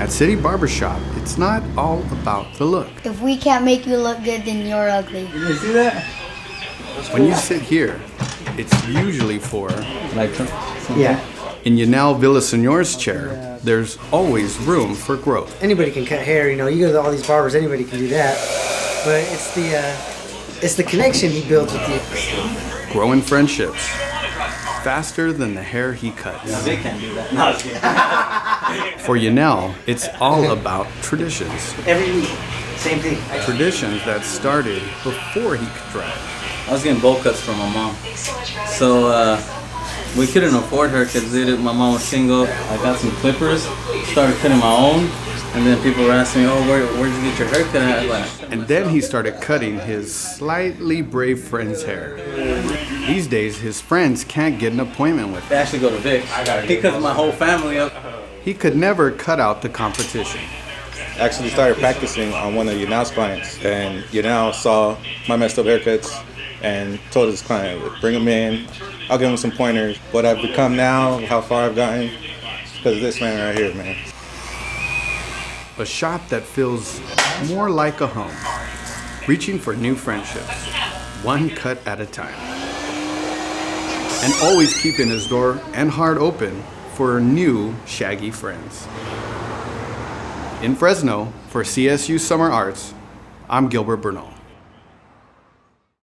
At City Barbershop, it's not all about the look. If we can't make you look good, then you're ugly. You see that? When you sit here, it's usually for, Like, Yeah. in Yanel Villaseñor's chair, there's always room for growth. Anybody can cut hair, you know. You go to all these barbers, anybody can do that. But it's the connection he builds with you. Growing friendships faster than the hair he cuts. they can't do that. No, For Yanel, it's all about traditions. Every week, same thing. Traditions that started before he could drive. I was getting bowl cuts from my mom. So we couldn't afford haircuts. My mom was single. I got some clippers, started cutting my own. And then people were asking me, oh, where'd you get your haircut at? And then he started cutting his slightly brave friend's hair. These days, his friends can't get an appointment with They him. actually go to Vic. He cuts my whole family up. He could never cut out the competition. Actually started practicing on one of Yanel's clients, and Yanel saw my messed up haircuts and told his client, bring him in, I'll give him some pointers. What I've become now, how far I've gotten, because of this man right here, man. A shop that feels more like a home, reaching for new friendships, one cut at a time. And always keeping his door and heart open for new shaggy friends. In Fresno, for CSU Summer Arts, I'm Gilbert Bernal.